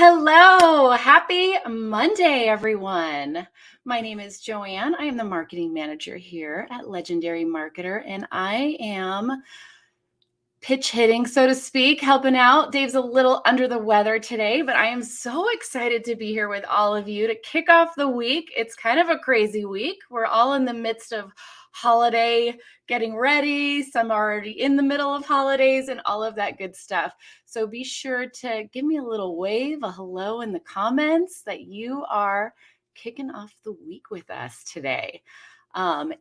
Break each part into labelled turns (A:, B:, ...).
A: Hello. Happy Monday, everyone. My name is Joanne. I am the marketing manager here at Legendary Marketer, and I am pitch hitting, so to speak, helping out. Dave's a little under the weather today, but I am so excited to be here with all of you to kick off the week. It's kind of a crazy week. We're all in the midst of holiday getting ready. Some are already in the middle of holidays and all of that good stuff. So be sure to give me a little wave, a hello in the comments that you are kicking off the week with us today.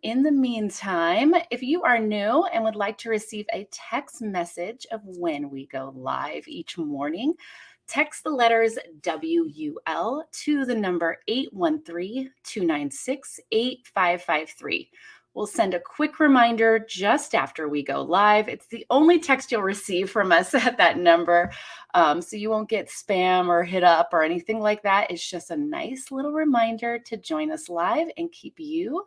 A: In the meantime, if you are new and would like to receive a text message of when we go live each morning, text the letters WUL to the number 813-296-8553. We'll send a quick reminder just after we go live. It's the only text you'll receive from us at that number. So you won't get spam or hit up or anything like that. It's just a nice little reminder to join us live and keep you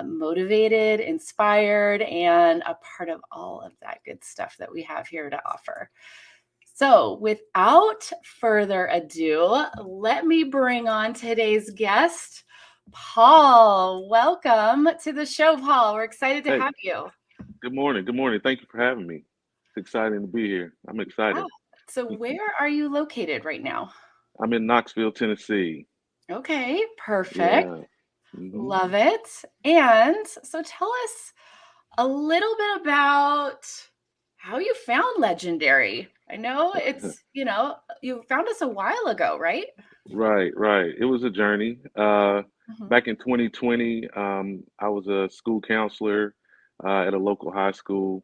A: motivated, inspired, and a part of all of that good stuff that we have here to offer. So without further ado, let me bring on today's guest, Paul. Welcome to the show, Paul. We're excited to
B: Hey,
A: have you.
B: good morning. Good morning. Thank you for having me. It's exciting to be here. I'm
A: Yeah.
B: excited.
A: So where are you located right now?
B: I'm in Knoxville, Tennessee.
A: Okay, perfect.
B: Yeah. hmm
A: Love it. And so tell us a little bit about how you found Legendary. I know you found us a while ago, right?
B: Right, right. It was a journey.
A: Mhm.
B: Back in 2020, I was a school counselor at a local high school.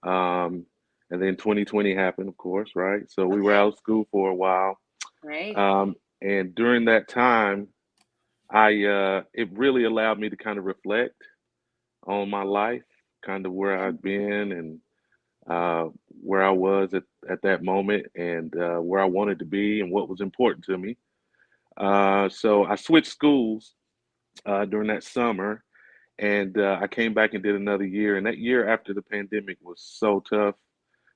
B: Um, and then 2020 happened, of course, right? So we were
A: Okay,
B: out of school for a while.
A: right.
B: And during that time, it really allowed me to kind of reflect on my life, kind of where
A: Okay.
B: I've been and uh, where I was at that moment and where I wanted to be and what was important to me. So I switched schools during that summer and I came back and did another year. And that year after the pandemic was so tough,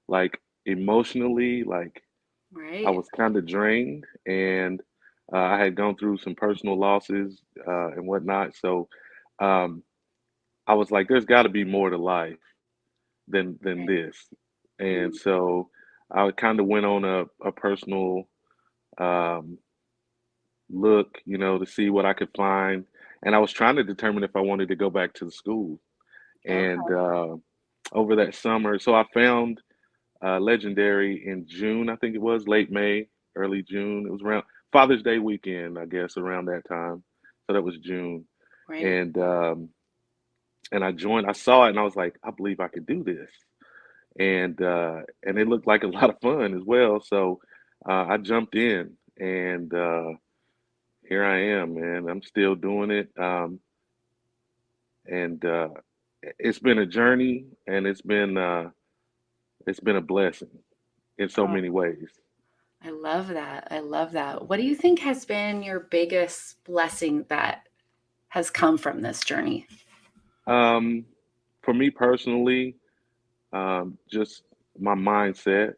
B: like emotionally, like I
A: Right.
B: was kind of drained and I had gone through some personal losses and whatnot. So um, I was like, there's got to be more to life than
A: Right.
B: this. And
A: Mm.
B: so I kind of went on a personal um, look, to see what I could find. And I was trying to determine if I wanted to go back to the school. And
A: Okay.
B: over that summer, so I found Legendary in June, I think it was late May, early June. It was around Father's Day weekend, I guess, around that time. So that was June.
A: Right.
B: And I joined. I saw it, and I was like, I believe I could do this. And it looked like a lot of fun as well. So I jumped in, and here I am, man. I'm still doing it, and it's been a journey, and it's been a blessing in so
A: Oh,
B: many ways.
A: I love that. I love that. What do you think has been your biggest blessing that has come from this journey?
B: Um, for me personally, just my mindset.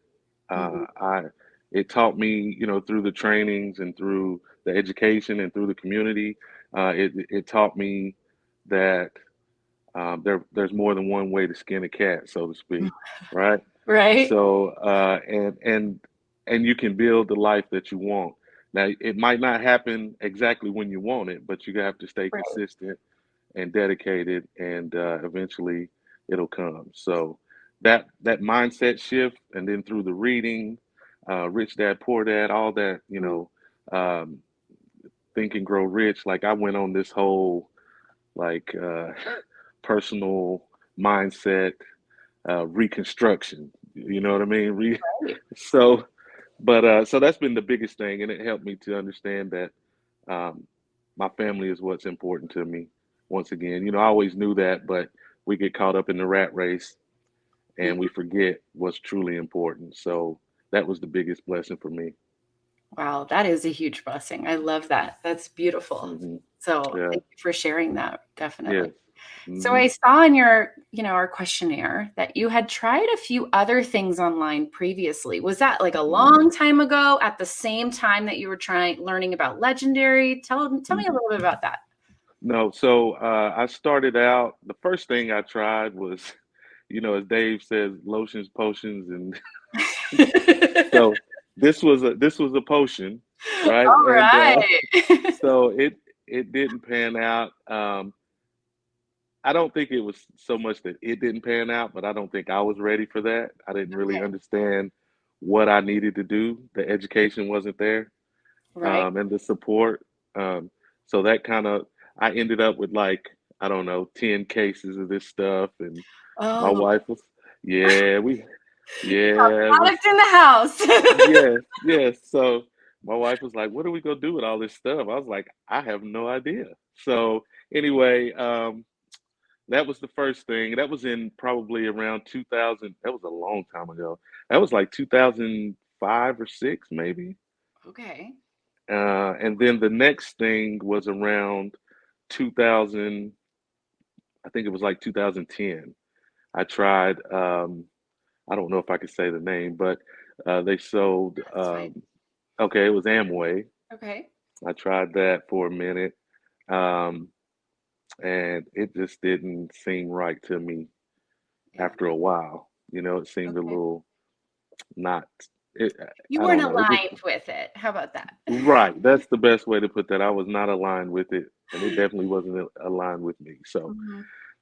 A: Mhm.
B: I It taught me, through the trainings and through the education and through the community. It taught me that there's more than one way to skin a cat, so to speak, right?
A: Right.
B: So and you can build the life that you want. Now it might not happen exactly when you want it, but you have to stay
A: Right.
B: consistent and dedicated, and eventually it'll come. So that mindset shift, and then through the reading, Rich Dad Poor Dad, all that,
A: Mm.
B: um, Think and Grow Rich. Like I went on this whole like personal mindset reconstruction. You know what I mean?
A: Right.
B: So, so that's been the biggest thing, and it helped me to understand that um, my family is what's important to me. Once again, I always knew that, but we get caught up in the rat race and we
A: Mhm.
B: forget what's truly important. So that was the biggest blessing for me.
A: Wow, that is a huge blessing. I love that. That's beautiful.
B: hmm
A: So
B: Yeah.
A: thank you for sharing that.
B: Yes.
A: Definitely. So
B: Hmm.
A: I saw in your, our questionnaire that you had tried a few other things online previously. Was that like a
B: Hmm.
A: long time ago at the same time that you were learning about Legendary? Tell me a little bit about that.
B: No, so I started out. The first thing I tried was, as Dave says, lotions, potions, and so this was a potion, right?
A: All
B: And
A: right.
B: so it didn't pan out. I don't think it was so much that it didn't pan out, but I don't think I was ready for that. I didn't really
A: Okay.
B: understand what I needed to do. The education wasn't there,
A: Right.
B: and the support. Um, so that kind of, I ended up with like, I don't know, 10 cases of this stuff. And my
A: Oh,
B: wife was, yeah,
A: got
B: yeah, it was,
A: product in the house.
B: yes, yes. So my wife was like, what are we going to do with all this stuff? I was like, I have no idea. So anyway, that was the first thing. That was in probably around 2000. That was a long time ago. That was like 2005 or six, maybe.
A: Okay.
B: And then the next thing was around 2000, I think it was like 2010. I tried, I don't know if I could say the name, but they sold,
A: That's fine.
B: okay, it was Amway.
A: Okay.
B: I tried that for a minute, um, and it just didn't seem right to me
A: Yeah.
B: after a while. It seemed a
A: Okay.
B: little not, it,
A: You
B: I
A: weren't
B: don't know. It just,
A: aligned with it. How about that?
B: right. That's the best way to put that. I was not aligned with it, and it definitely wasn't aligned with me. So,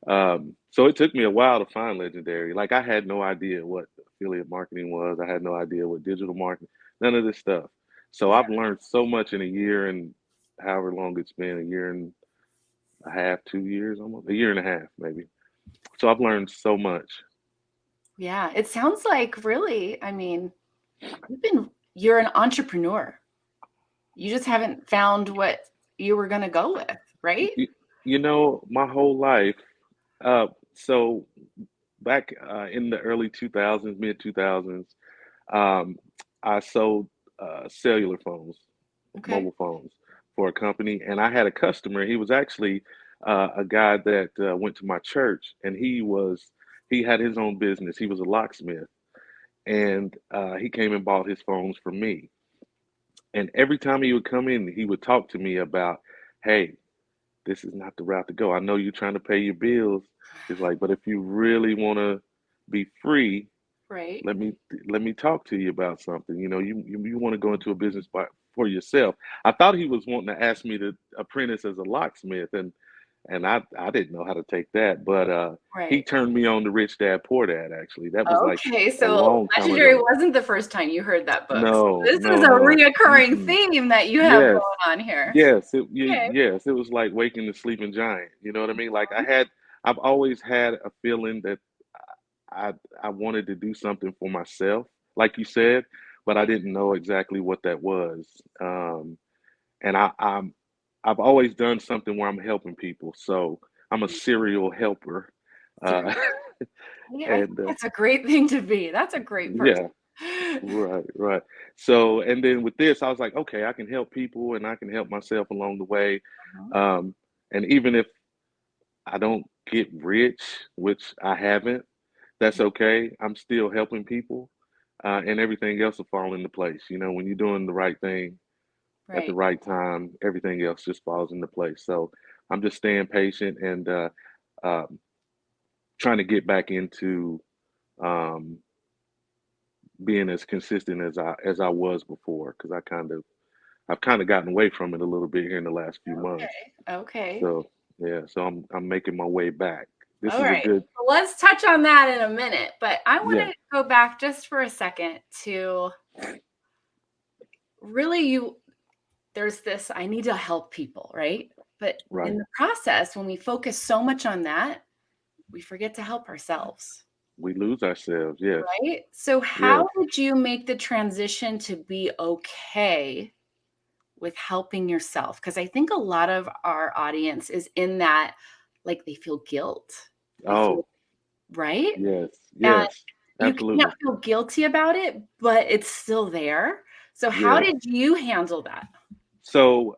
A: Mhm.
B: so it took me a while to find Legendary. Like I had no idea what affiliate marketing was. I had no idea what digital marketing, none of this stuff. So
A: Yeah.
B: I've learned so much in a year and however long it's been, a year and a half, 2 years, almost a year and a half, maybe. So I've learned so much.
A: Yeah. It sounds like really, I mean, you're an entrepreneur. You just haven't found what you were going to go with, right?
B: You, my whole life. So back in the early 2000s, mid 2000s, um, I sold cellular phones,
A: Okay.
B: mobile phones for a company, and I had a customer. He was actually a guy that went to my church, and he had his own business. He was a locksmith, and he came and bought his phones from me. And every time he would come in, he would talk to me about, hey, this is not the route to go. I know you're trying to pay your bills. It's like, but if you really want to be free,
A: Right.
B: let me let me talk to you about something. You want to go into a business for yourself. I thought he was wanting to ask me to apprentice as a locksmith, and I didn't know how to take that, but he
A: Right.
B: turned me on to Rich Dad Poor Dad. Actually, that was like
A: Okay.
B: a
A: So
B: long time
A: Legendary
B: ago.
A: wasn't the first time you heard that book. So
B: No,
A: this is
B: no,
A: a
B: no.
A: reoccurring
B: Mm-mm.
A: theme that you have
B: Yes,
A: going on here. Okay.
B: yes, it was like waking the sleeping giant. You know what I mean? Like I've always had a feeling that I I wanted to do something for myself, like you said, but I
A: Right.
B: didn't know exactly what that was. And I've always done something where I'm helping people, so I'm a serial helper.
A: Serious.
B: Uh,
A: I think
B: and
A: that's a great thing to be. That's a great person.
B: yeah, right, right. So, and then with this, I was like, okay, I can help people and I can help myself along the way.
A: Mhm.
B: Um, and even if I don't get rich, which I haven't, that's okay. I'm still helping people, and everything else will fall into place. When you're doing the right thing at the
A: Right.
B: right time, everything else just falls into place. So I'm just staying patient and um, trying to get back into um, being as consistent as I was before, because I've kind of gotten away from it a little bit here in the last few months.
A: Okay. Okay.
B: So yeah, so I'm making my way back. This
A: All
B: is a
A: right.
B: good,
A: Well, let's touch on that in a minute, but I want
B: yeah,
A: to go back just for a second to really there's this I need to help people, right? But
B: right.
A: in the process, when we focus so much on that, we forget to help ourselves,
B: We lose ourselves. Yes,
A: right? So
B: yes.
A: how did you make the transition to be okay with helping yourself? Because I think a lot of our audience is in that, like they feel guilt. They feel
B: Oh,
A: right.
B: yes,
A: And
B: yes,
A: you cannot
B: absolutely.
A: feel guilty about it, but it's still there. So how
B: Yes.
A: did you handle that?
B: So,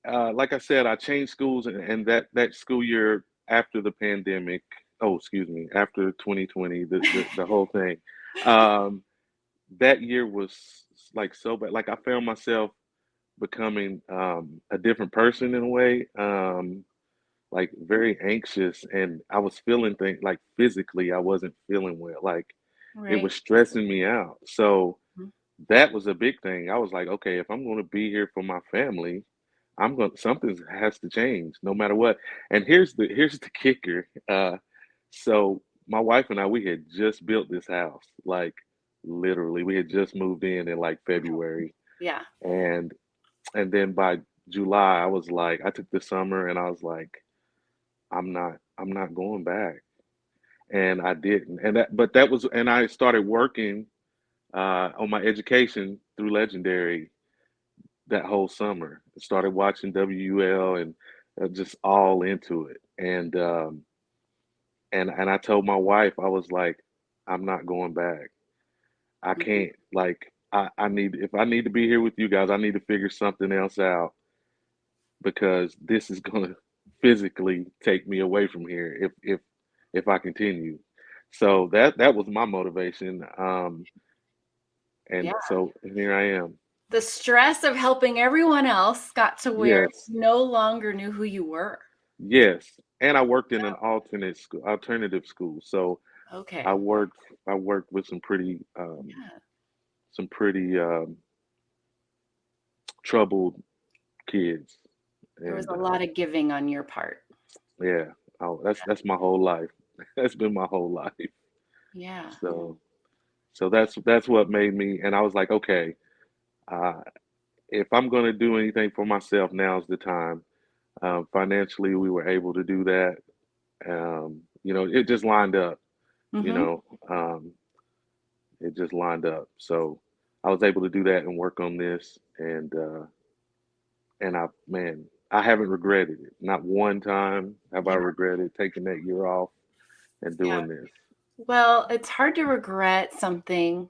B: like I said, I changed schools, and that school year after the pandemic, oh, excuse me, after 2020, the whole thing, um, that year was like so bad. Like I found myself becoming a different person in a way, like very anxious, and I was feeling things like physically, I wasn't feeling well. Like it
A: Right.
B: was stressing me out. So
A: Mhm.
B: that was a big thing. I was like, okay, if I'm going to be here for my family, I'm going something has to change no matter what. And here's the kicker. So my wife and I, we had just built this house. Like literally, we had just moved in like February,
A: Yeah.
B: and then by July, I was like, I took the summer and I was like, I'm not going back. And I didn't. And that was, and I started working on my education through Legendary that whole summer. I started watching WUL and just all into it. And I told my wife, I was like, I'm not going back. I
A: Mhm.
B: can't like I need if I need to be here with you guys, I need to figure something else out because this is gonna physically take me away from here if I continue. So that was my motivation.
A: Yeah.
B: And so here I am.
A: The stress of helping everyone else got to where
B: Yes.
A: you no longer knew who you were.
B: Yes. And I worked in an alternative school. So I
A: Okay.
B: worked I worked with
A: Yeah.
B: some pretty troubled kids.
A: There was
B: And
A: a lot of giving on your part.
B: yeah, that's my whole life. That's been my whole life.
A: Yeah.
B: So that's what made me, and I was like, okay, uh, if I'm going to do anything for myself, now's the time. Financially, we were able to do that. It just lined up. You
A: Mhm.
B: know, um, it just lined up. So I was able to do that and work on this, and I haven't regretted it. Not one time have I
A: Yeah.
B: regretted taking that year off and
A: Yeah.
B: doing this.
A: Well, it's hard to regret something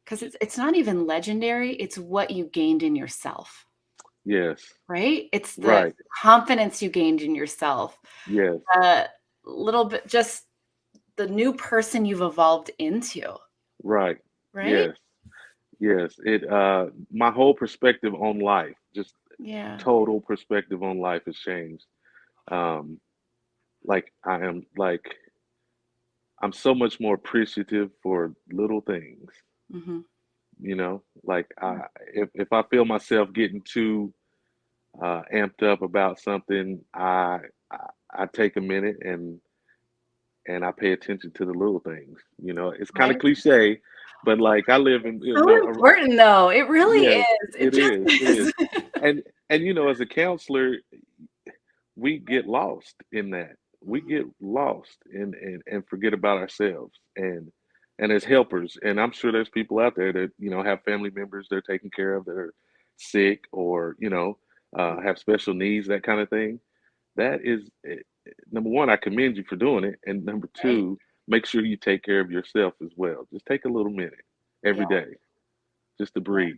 A: because it's not even legendary, it's what you gained in yourself,
B: Yes,
A: right? It's the
B: right.
A: confidence you gained in yourself,
B: Yes,
A: a little bit just the new person you've evolved into,
B: right.
A: right?
B: Yes, yes. My whole perspective on life, just
A: Yeah.
B: total perspective on life has changed. Um, like I'm so much more appreciative for little things,
A: Mhm.
B: like if I feel myself getting too amped up about something, I I take a minute and I pay attention to the little things. It's kind of
A: Right?
B: cliche, but like I live in,
A: So important though, it really
B: yes,
A: is, it
B: it
A: just
B: is, it
A: is.
B: is, and as a counselor, we get lost in that. We
A: Mhm.
B: get lost and forget about ourselves and as helpers. And I'm sure there's people out there that have family members they're taking care of that are sick or have special needs, that kind of thing. That is number one. I commend you for doing it, and number
A: Right?
B: two, make sure you take care of yourself as well. Just take a little minute
A: Yeah,
B: every day just to
A: yeah.
B: breathe.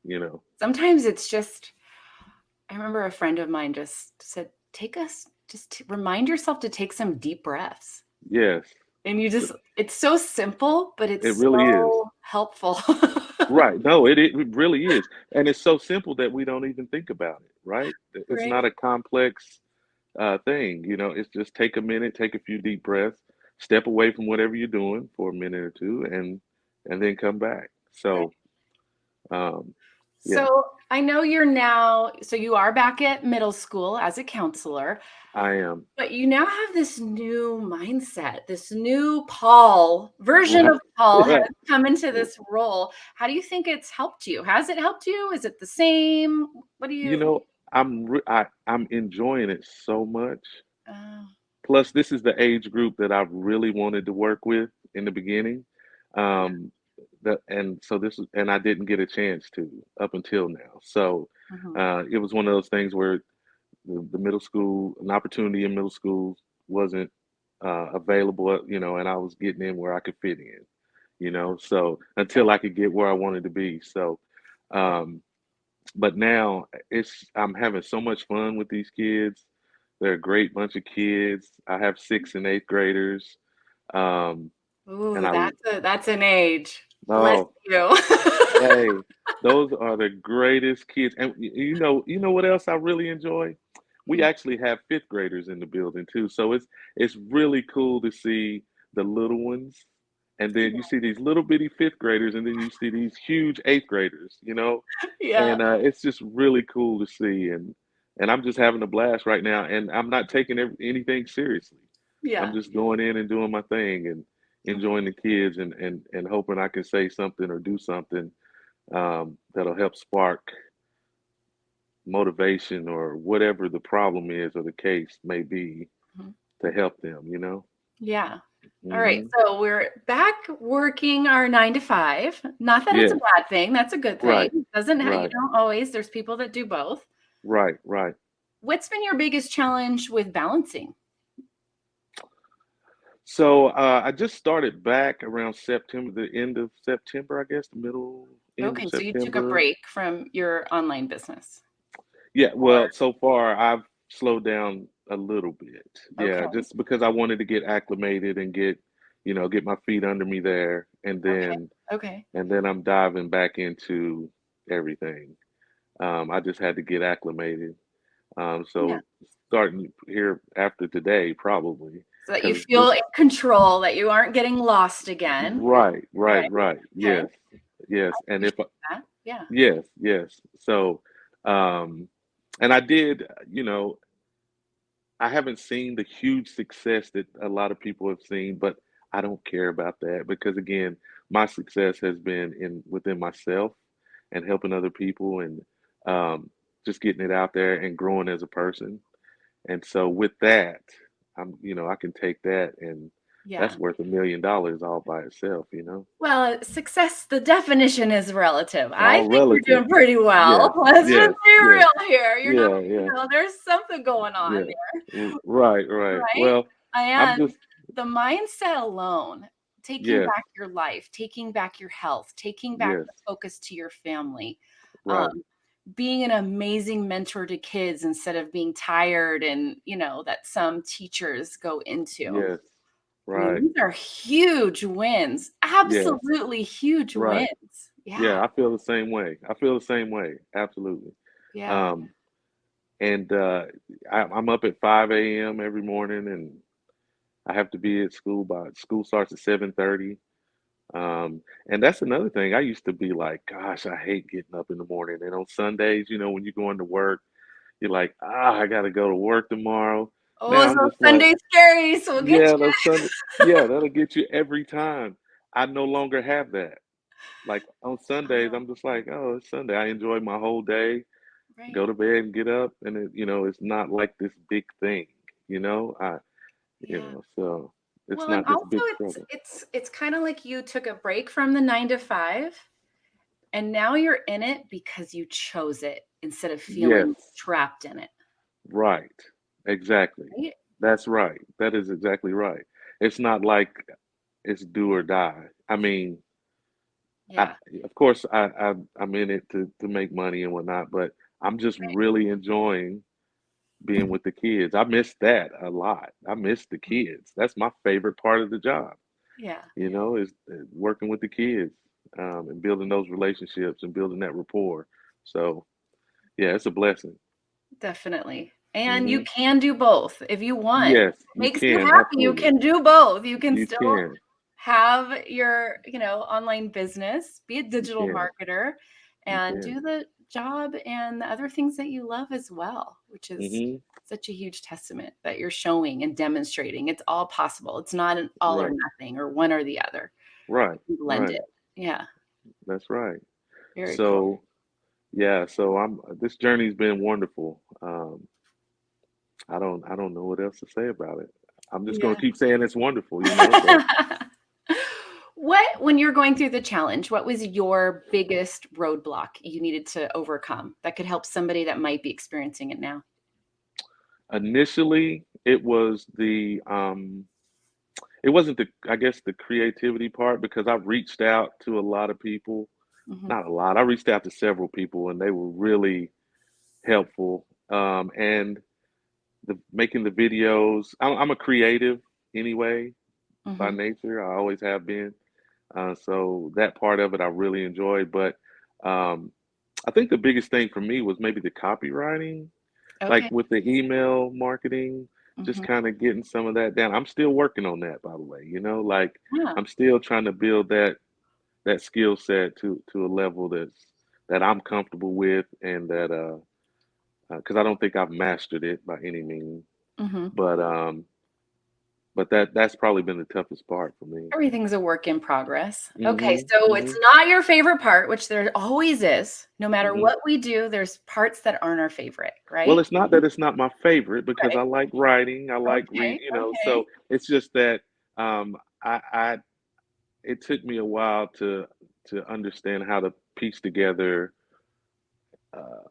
B: You know.
A: Sometimes it's just I remember a friend of mine just said, remind yourself to take some deep breaths."
B: Yes,
A: And you just it's so simple, but
B: it
A: it's
B: really is.
A: so helpful.
B: Right. No, it really is. And it's so simple that we don't even think about it, right? It's
A: Right?
B: not a complex thing. It's just take a minute, take a few deep breaths, step away from whatever you're doing for a minute or two, and then come back.
A: Right.
B: So, um, yeah,
A: So, I know you are back at middle school as a counselor,
B: I am.
A: but you now have this new mindset, this new Paul version
B: Right.
A: of Paul has
B: Right.
A: come into this role. How do you think it's helped you? Has it helped you? Is it the same? What do
B: You
A: you
B: know, I'm enjoying it so much.
A: uh,
B: Plus, this is the age group that I really wanted to work with in the beginning.
A: yeah.
B: Um, and so and I didn't get a chance to up until now. So
A: Mhm.
B: it was one of those things where the middle school, an opportunity in middle school wasn't available, and I was getting in where I could fit in, so
A: Yeah.
B: until I could get where I wanted to be. So, um, but now I'm having so much fun with these kids. They're a great bunch of kids. I have 6th and 8th graders. Um, and
A: Ooh,
B: I
A: that's an age. Bless
B: oh
A: you.
B: hey, those are the greatest kids. And you know what else I really enjoy? We
A: Mm,
B: actually have 5th graders in the building too. So it's really cool to see the little ones, and then you see these little bitty 5th graders, and then you see these huge 8th graders,
A: yeah,
B: and it's just really cool to see, and I'm just having a blast right now, and I'm not taking anything seriously. I'm
A: yeah.
B: just going in and doing my thing and
A: Okay.
B: enjoying the kids and hoping I can say something or do something that'll help spark motivation or whatever the problem is or the case may be
A: Mhm.
B: to help them.
A: Yeah. All right.
B: Hmm.
A: So we're back working our 9 to 5. Not that it's a
B: Yes,
A: bad thing. That's a good thing.
B: right,
A: You
B: right,
A: don't always, there's people that do both.
B: right, right.
A: What's been your biggest challenge with balancing?
B: So I just started back around September, the end of September, I guess, the middle end of
A: Okay. So you took a
B: September.
A: break from your online business.
B: Yeah,
A: Or,
B: well, so far I've slowed down a little bit. Yeah,
A: okay.
B: just because I wanted to get acclimated and get my feet under me there, and
A: Okay.
B: then
A: Okay.
B: and then I'm diving back into everything. I just had to get acclimated.
A: Yeah.
B: So starting here after today, probably,
A: So that you
B: because
A: feel in control, that you aren't getting lost again.
B: right,
A: Right.
B: right, right.
A: Okay.
B: Yes, yes. And if
A: Appreciate that. Yeah.
B: yes, yes. So, um, and I did, I haven't seen the huge success that a lot of people have seen, but I don't care about that because again, my success has been in within myself and helping other people and um, just getting it out there and growing as a person. And so with that, I can take that and that's
A: Yeah.
B: worth $1 million all by itself.
A: Well, success, the definition is relative. I
B: All
A: think you're
B: relative.
A: doing pretty well.
B: Yes,
A: Let's just
B: yes,
A: be
B: yes,
A: real here. You're not,
B: yeah, yeah,
A: there's something going on
B: yeah.
A: there,
B: Right, right.
A: right?
B: Well, I'm
A: And
B: just
A: the mindset alone, taking
B: yes,
A: back your life, taking back your health, taking back
B: yes,
A: the focus to your family, um,
B: right,
A: being an amazing mentor to kids instead of being tired and, that some teachers go into.
B: yes,
A: I mean,
B: right,
A: these are huge wins,
B: yes,
A: absolutely huge
B: right.
A: wins. Yeah,
B: Yeah, I feel the same way. I feel the same way. Absolutely.
A: yeah.
B: Um, and I'm up at 5 a.m. every morning, and I have to be at school by school starts at 7:30. And that's another thing. I used to be like, gosh, I hate getting up in the morning. And on Sundays, when you're going to work, you're like, I got to go to work tomorrow.
A: Oh,
B: Now
A: so
B: I'm just like,
A: Sunday's scary, so we'll get
B: yeah,
A: you.
B: those Sunday, yeah, that'll get you every time. I no longer have that. Like on Sundays,
A: Oh,
B: I'm just like, oh, it's Sunday. I enjoy my whole day,
A: right.
B: go to bed and get up, and it's not like this big thing, you know.
A: Yeah.
B: So it's
A: Well, and
B: not this
A: also
B: big
A: it's
B: struggle.
A: it's it's kind of like you took a break from the 9 to 5, and now you're in it because you chose it instead of feeling
B: Yes,
A: trapped in it,
B: right, exactly.
A: right?
B: That's right. That is exactly right. It's not like it's do or die. I mean, I
A: Yeah.
B: of course I'm in it to make money and whatnot, but I'm just
A: Right.
B: really enjoying being with the kids. I miss that a lot. I miss the kids. That's my favorite part of the job,
A: Yeah.
B: is working with the kids and building those relationships and building that rapport. So, yeah, it's a blessing.
A: Definitely. And you
B: Hmm.
A: can do both if you want.
B: Yes, you
A: Makes you
B: can.
A: happy, you
B: Absolutely.
A: can do both. You can
B: You
A: still
B: can.
A: have your, online business, be a
B: You
A: digital
B: can.
A: marketer,
B: You
A: and
B: can.
A: do the job and the other things that you love as well, which is
B: Hmm.
A: such a huge testament that you're showing and demonstrating. It's all possible. It's not an all or
B: Right.
A: nothing or one or the other.
B: Right.
A: You can blend
B: Right.
A: it. Yeah,
B: That's right.
A: very cool.
B: So, yeah, so this journey's been wonderful. I don't know what else to say about it. I'm just gonna
A: Yeah.
B: keep saying it's wonderful, but
A: When you're going through the challenge, what was your biggest roadblock you needed to overcome that could help somebody that might be experiencing it now?
B: initially it wasn't I guess the creativity part because I've reached out to a lot of people.
A: Mhm.
B: Not a lot. I reached out to several people and they were really helpful. And the making the videos. I'm a creative anyway by
A: Hmm.
B: nature. I always have been. So that part of it I really enjoyed. But um, I think the biggest thing for me was maybe the copywriting, like
A: Okay.
B: with the email marketing, just
A: Hmm.
B: kind of getting some of that down. I'm still working on that, by the way. Like
A: Yeah.
B: I'm still trying to build that skill set to a level that I'm comfortable with, and that because I don't think I've mastered it by any means.
A: Hmm.
B: But that's probably been the toughest part for me.
A: Everything's a work in progress. Okay,
B: Mhm.
A: so it's
B: Mhm.
A: not your favorite part, which there always is. No matter
B: Mhm.
A: what we do, there's parts that aren't our favorite,
B: Well,
A: right?
B: it's not that it's not my favorite because
A: Right.
B: I like writing, I like read,
A: Okay.
B: so
A: Okay.
B: it's just that I it took me a while to understand how to piece together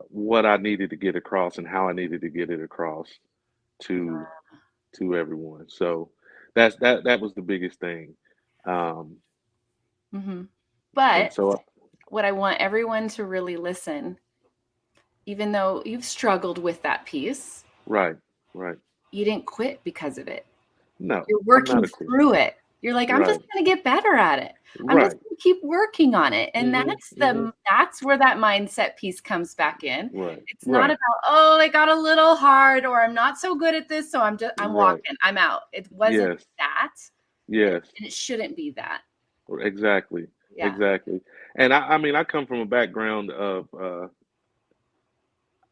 B: what I needed to get across and how I needed to get it across to to everyone. So that was the biggest thing. Um,
A: Hmm.
B: and
A: But
B: so
A: what I want everyone to really listen, even though you've struggled with that piece,
B: right, right.
A: you didn't quit because of it.
B: No,
A: You're
B: I'm not
A: working
B: a quitter.
A: through it. You're like, I'm just
B: Right,
A: going to get better at it. I'm just
B: right.
A: going to keep working on it. And
B: Mhm, mhm.
A: that's where that mindset piece comes back in.
B: Right,
A: It's not
B: right,
A: about, oh, it got a little hard or I'm not so good at this, so I'm
B: right.
A: walking. I'm out. It wasn't
B: Yes,
A: that.
B: yes.
A: And it shouldn't be that.
B: Exactly,
A: Yeah.
B: exactly. And I mean, I come from a background of,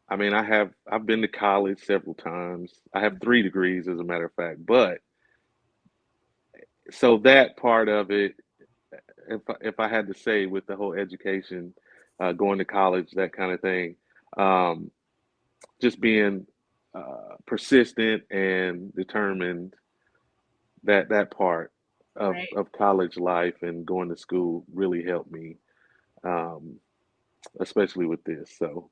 B: I mean, I've been to college several times. I have 3 degrees, as a matter of fact. But so that part of it, if I had to say, with the whole education, going to college, that kind of thing, um, just being persistent and determined, that part
A: Right.
B: of college life and going to school really helped me. Um, especially with this. So,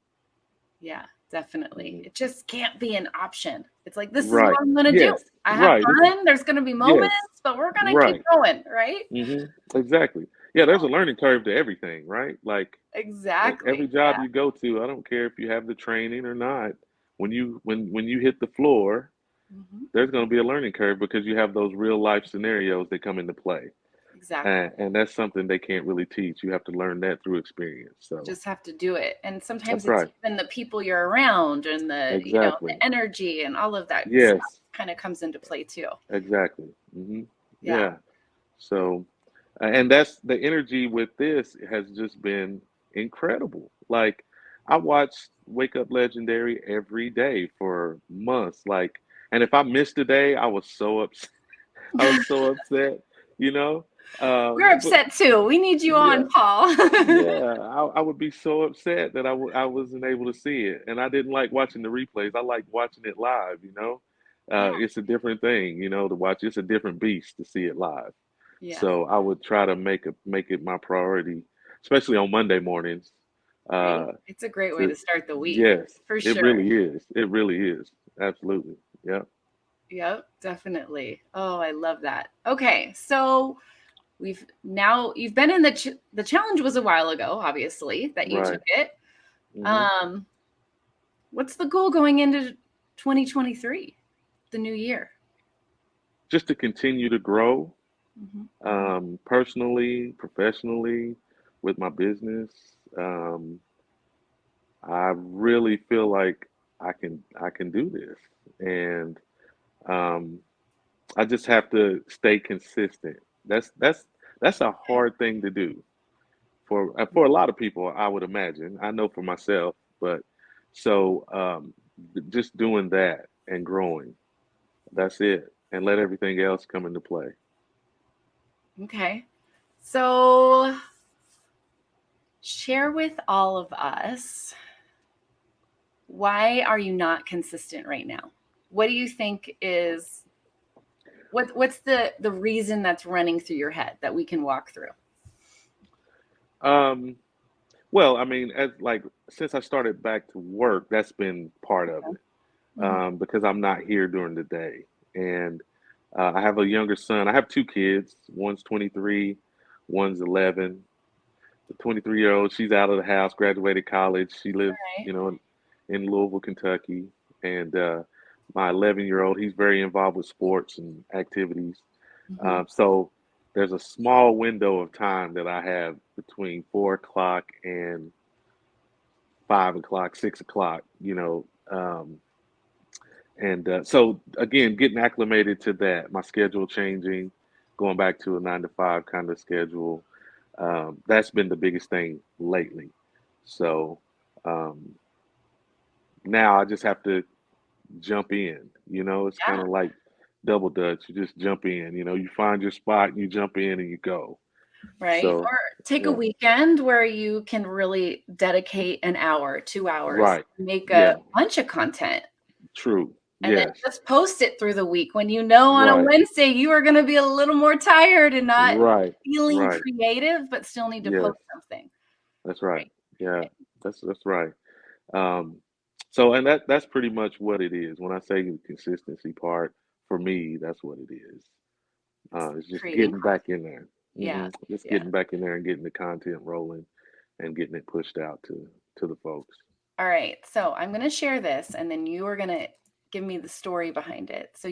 A: Yeah, definitely.
B: mhm.
A: It just can't be an option. It's like, this is what
B: Right.
A: I'm going to do.
B: Yes.
A: I have
B: Right.
A: fun. There's going to be moments,
B: Yes.
A: but we're going to keep
B: Right.
A: going. Right.
B: Exactly. Yeah, there's a learning curve to everything, right? Like every
A: Exactly.
B: job you go to, I don't care if you have the training or not. When you hit the floor,
A: Mhm.
B: there's going to be a learning curve because you have those real life scenarios that come into play.
A: Exactly.
B: And that's something they can't really teach. You have to learn that through experience. So,
A: Just have to do it. And sometimes
B: that's
A: it's
B: right.
A: even the people you're around and
B: Exactly.
A: the energy and all of that stuff
B: Yes.
A: kind of comes into play too.
B: Exactly.
A: Yeah.
B: Yeah. So, and that's the energy with this has just been incredible. Like, I watched Wake Up Legendary every day for months. Like, and if I missed a day, I was so upset. I was so upset, you know.
A: We're
B: But
A: upset too. We need you
B: yeah,
A: on, Paul.
B: yeah, I would be so upset that I wasn't able to see it, and I didn't like watching the replays. I like watching it live.
A: Yeah.
B: It's a different thing, to watch. It's a different beast to see it live.
A: Yes.
B: So I would try to make it my priority, especially on Monday mornings.
A: Right.
B: Uh,
A: It's a great way
B: to
A: to start the week
B: yes,
A: for
B: it
A: sure.
B: really is. It really is. Absolutely. Yeah.
A: Yep, definitely. Oh, I love that. Okay, so you've been in the challenge was a while ago, obviously, that you
B: Right.
A: took it.
B: hmm
A: Um, what's the goal going into 2023, the new year?
B: Just to continue to grow,
A: Hmm.
B: personally, professionally, with my business. Um, I really feel like I can do this, and um, I just have to stay consistent. That's a
A: Okay.
B: hard thing to do for a lot of people, I would imagine. I know for myself, but so just doing that and growing. That's it, and let everything else come into play.
A: Okay. So share with all of us, why are you not consistent right now? What do you think is what's the reason that's running through your head that we can walk through?
B: Um, well, I mean, as like since I started back to work, that's been part of it.
A: Mhm.
B: Because I'm not here during the day. And I have a younger son. I have 2 kids. One's 23, one's 11. The 23-year-old, she's out of the house, graduated college. She lives,
A: Right.
B: in Louisville, Kentucky. And my 11-year-old, he's very involved with sports and activities.
A: Hmm.
B: So there's a small window of time that I have between 4 o'clock and 5 o'clock, 6 o'clock, and so again, getting acclimated to that, my schedule changing, going back to a 9 to 5 kind of schedule. That's been the biggest thing lately. So um, now I just have to jump in. It's kind
A: Yeah.
B: of like double dutch. You just jump in. You find your spot and you jump in and you go.
A: Right.
B: So
A: Or take a
B: yeah,
A: weekend where you can really dedicate an hour, 2 hours,
B: right.
A: make a
B: Yeah,
A: bunch of content,
B: true.
A: and then
B: Yes,
A: just post it through the week when you know on a
B: right,
A: Wednesday you are going to be a little more tired and not
B: right,
A: feeling
B: right.
A: creative, but still need to
B: Yes,
A: post something.
B: that's right.
A: Right.
B: Yeah, that's right. Um, so and that's pretty much what it is. When I say the consistency part, for me, that's what it is.
A: It's
B: It's just
A: creating
B: getting back
A: content.
B: in there.
A: Yeah.
B: Just
A: Yeah.
B: getting back in there and getting the content rolling and getting it pushed out to the folks.
A: All right. So I'm going to share this and then you are going to give me the story behind it. So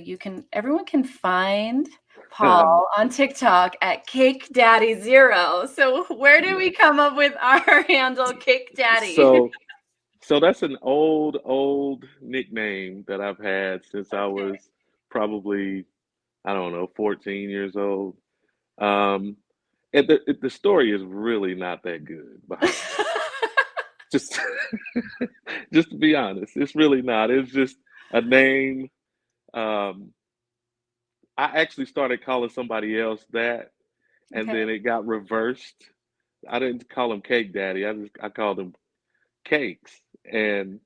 A: everyone can find Paul on TikTok at Cake Daddy Zero. So where did
B: Yeah.
A: we come up with our handle, Cake Daddy?
B: So so that's an old nickname that I've had since I
A: Okay.
B: was probably, I don't know, 14 years old. Um, and the story is really not that good behind it. Just just to be honest, it's really not. It's just a name. Um, I actually started calling somebody else that, and
A: Okay.
B: then it got reversed. I didn't call him Cake Daddy. I called him Cakes, and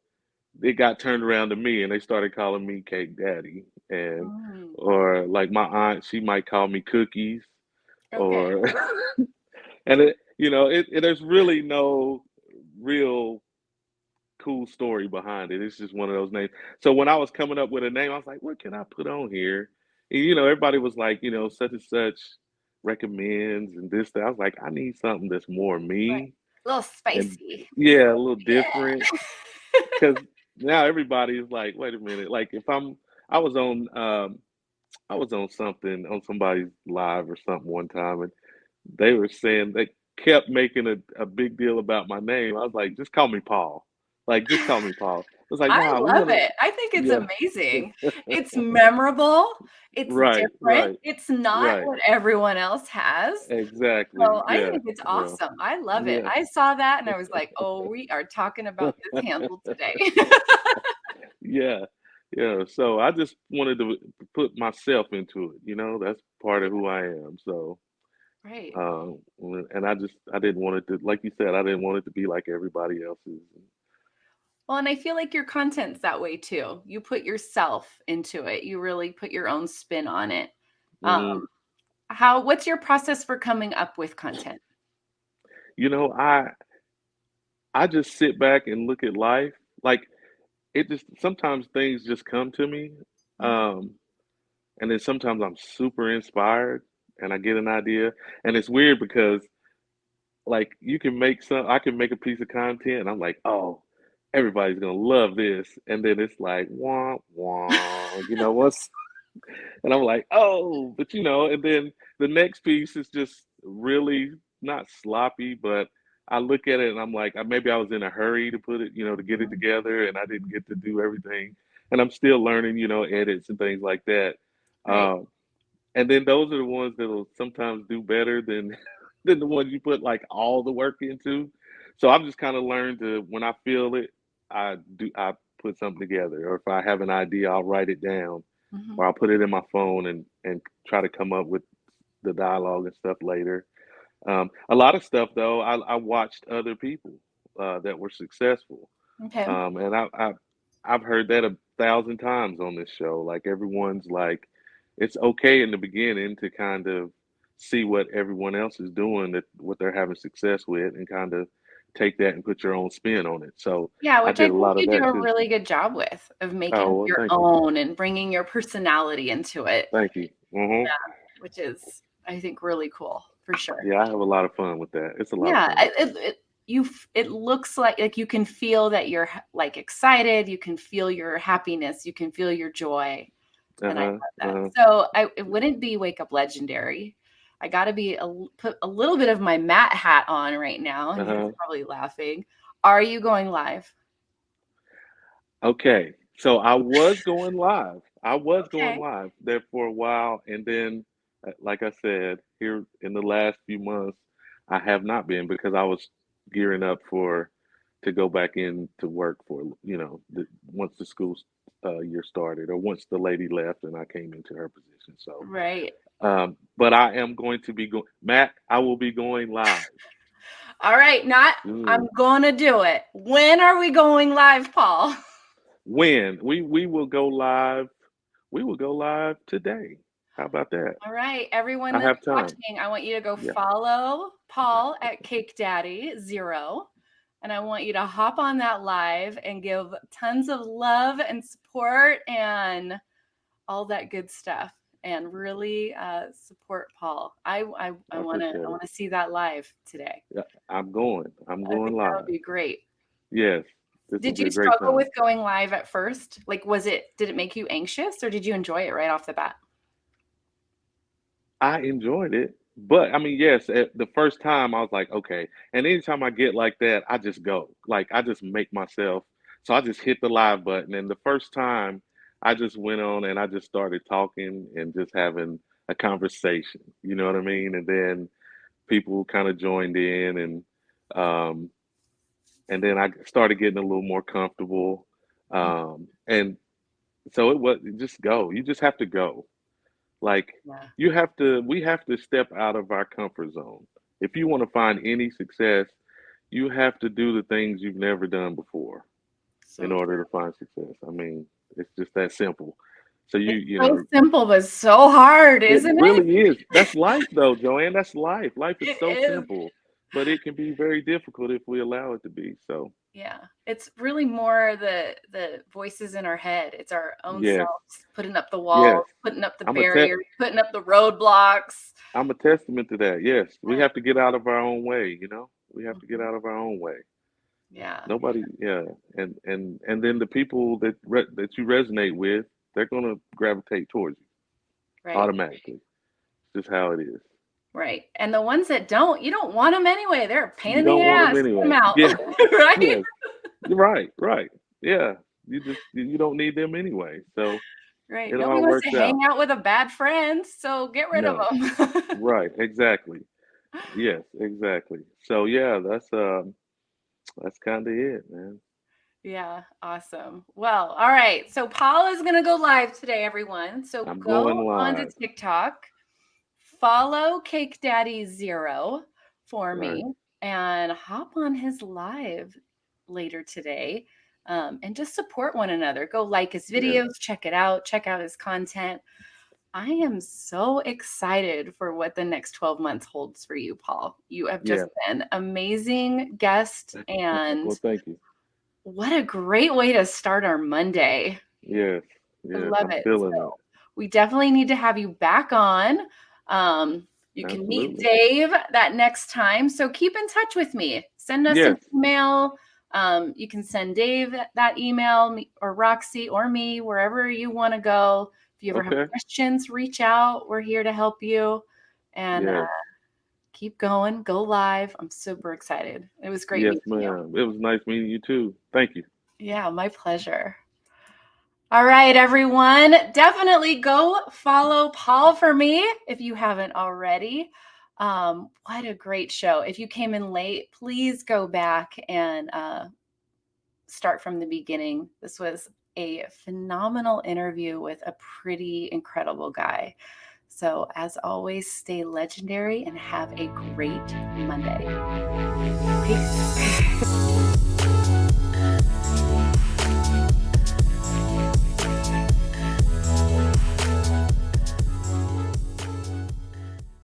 B: it got turned around to me, and they started calling me Cake Daddy, and
A: Mm,
B: or like my aunt, she might call me Cookies,
A: okay.
B: or and there's really no real cool story behind it. It's just one of those names. So when I was coming up with a name, I was like, what can I put on here? And, everybody was like, such and such recommends and this, that. I was like, I need something that's more
A: Right.
B: me
A: A little
B: and
A: spicy.
B: yeah, a little different.
A: Yeah.
B: Because now everybody is like, wait a minute. Like if I was on, I was on something on somebody's live or something one time, and they were saying they kept making a big deal about my name. I was like, just call me Paul. Like, just call me Paul. I was like,
A: I
B: nah, we
A: love
B: want to,
A: it. I think it's
B: yeah.
A: amazing. It's memorable. It's
B: Right,
A: different.
B: right,
A: It's not
B: right.
A: what everyone else has.
B: Exactly.
A: So I
B: Yeah,
A: think it's
B: yeah,
A: awesome. I love it.
B: yeah,
A: I saw that and I was like, "Oh, we are talking about this handle today."
B: yeah, yeah. So I just wanted to put myself into it. That's part of who I am. So,
A: Right.
B: uh, and I didn't want it to, like you said, I didn't want it to be like everybody else's.
A: Well, and I feel like your content's that way too. You put yourself into it. You really put your own spin on it. Um,
B: Mhm.
A: what's your process for coming up with content?
B: You know, I just sit back and look at life. Like it just sometimes things just come to me.
A: Mhm.
B: Um, and then sometimes I'm super inspired and I get an idea. And it's weird because like I can make a piece of content and I'm like, oh, everybody's gonna love this. And then it's like wah wah, once and I'm like, oh, but and then the next piece is just really not sloppy, but I look at it and I'm like, maybe I was in a hurry to put it, to get it
A: Mhm.
B: together and I didn't get to do everything. And I'm still learning, edits and things like that.
A: Right.
B: Um, and then those are the ones that'll sometimes do better than than the ones you put like all the work into. So I've just kind of learned to when I feel it, I put something together. Or if I have an idea, I'll write it down
A: Mhm.
B: or I'll put it in my phone and try to come up with the dialogue and stuff later. A lot of stuff though, I watched other people that were successful,
A: Okay.
B: and I've heard that 1,000 times on this show. Like everyone's like, it's okay in the beginning to kind of see what everyone else is doing, that what they're having success with, and kind of take that and put your own spin on it. So
A: Yeah,
B: I
A: which I
B: did a
A: think
B: lot of
A: you do
B: that
A: a
B: too.
A: really good job with of making
B: Oh well,
A: your
B: thank you,
A: own and bringing your personality into it.
B: thank you.
A: Which is, I think, really cool for sure.
B: Yeah, I have a lot of fun with that. It's a lot of
A: Yeah,
B: fun.
A: it it looks like you can feel that you're like excited, you can feel your happiness, you can feel your joy. And I love
B: Uh-huh.
A: that.
B: Uh-huh.
A: So it wouldn't be Wake Up Legendary. I got to put a little bit of my Matt hat on right now, and he's
B: Uh-huh.
A: probably laughing. Are you going live?
B: Okay. So I was going live. I was going
A: Okay.
B: live there for a while, and then, like I said, here in the last few months, I have not been because I was gearing up for to go back in to work for, once the school year started, or once the lady left and I came into her position. So,
A: Right.
B: but I am going to be going, Matt. I will be going live.
A: All right, not I'm
B: Soon.
A: gonna do it. When are we going live, Paul?
B: When we will go live, we will go live today. How about that?
A: All right, everyone
B: I
A: that's
B: have time.
A: watching, I want you to go
B: Yeah.
A: follow Paul at Cake Daddy 0. And I want you to hop on that live and give tons of love and support and all that good stuff, and really support Paul. I
B: I
A: want to
B: appreciate
A: I
B: it.
A: want to see that live today.
B: Yeah, I'm going. I'm
A: I
B: going
A: think that would
B: live.
A: be great.
B: Yes, this will
A: Did
B: be
A: you
B: a great
A: struggle
B: time.
A: with going live at first? Like, did it make you anxious, or did you enjoy it right off the bat?
B: I enjoyed it, but I mean, yes, at the first time I was like, okay. And anytime I get like that, I just go. Like I just make myself. So I just hit the live button, and the first time I just went on and I just started talking and just having a conversation. You know what I mean? And then people kind of joined in, um, and then I started getting a little more comfortable. And so it was just go. You just have to go. Like
A: Yeah,
B: we have to step out of our comfort zone. If you want to find any success, you have to do the things you've never done before in
A: so
B: order
A: true.
B: to find success. I mean, it's just that simple. So
A: It's
B: you
A: so
B: know,
A: simple, but so hard,
B: it
A: isn't it?
B: really is. That's life though, Joanne. That's life. Life is
A: It
B: so
A: is.
B: simple, but it can be very difficult if we allow it to be. So,
A: Yeah, it's really more the voices in our head. It's our own
B: yes.
A: selves putting up the
B: Yes.
A: walls, putting up the
B: I'm a te-
A: barriers, putting up the roadblocks.
B: I'm a testament to that. Yes. We have to get out of our own way, you know? We have to get
A: Mhm.
B: out of our own way.
A: Yeah,
B: Nobody, yeah. And then the people that you resonate with, they're going to gravitate towards you
A: right,
B: automatically. It's just how it is.
A: right. And the ones that don't, you don't want them anyway. They're a pain
B: You
A: in the
B: don't want them
A: ass. Get them
B: anyway.
A: out,
B: Yes.
A: right?
B: Yes. You're right. Right. Yeah. You don't need them anyway. So
A: Right.
B: it
A: Nobody
B: all
A: wants to
B: works
A: hang
B: out.
A: out with a bad friend, so get rid of
B: No.
A: them.
B: Right. Exactly. Yes, exactly. So yeah, that's kind of it, man.
A: Yeah, awesome. Well, all right. So Paul is going to go live today, everyone. So
B: I'm going
A: go onto
B: live.
A: TikTok, follow Cake Daddy 0 for
B: Right.
A: me, and hop on his live later today. And just support one another. Go like his
B: Yes.
A: videos, check it out, check out his content. I am so excited for what the next 12 months holds for you, Paul. You have just
B: Yes.
A: been amazing guest, and
B: Well, thank you.
A: what a great way to start our Monday.
B: Yes.
A: I
B: Yes.
A: love
B: I'm
A: it.
B: feeling
A: So
B: it.
A: we definitely need to have you back on. You can meet
B: Absolutely.
A: Dave that next time. So keep in touch with me. Send us an
B: Yes.
A: email. You can send Dave that email, or Roxy or me, wherever you want to go. If you ever have
B: Okay.
A: questions, reach out. We're here to help you. And
B: Yes.
A: keep going. Go live. I'm super excited. It was great
B: Yes,
A: meeting you.
B: ma'am. It was nice meeting you too. Thank you.
A: Yeah, my pleasure. All right, everyone. Definitely go follow Paul for me if you haven't already. What a great show. If you came in late, please go back and start from the beginning. This was a phenomenal interview with a pretty incredible guy. So, as always, stay legendary and have a great Monday. Peace.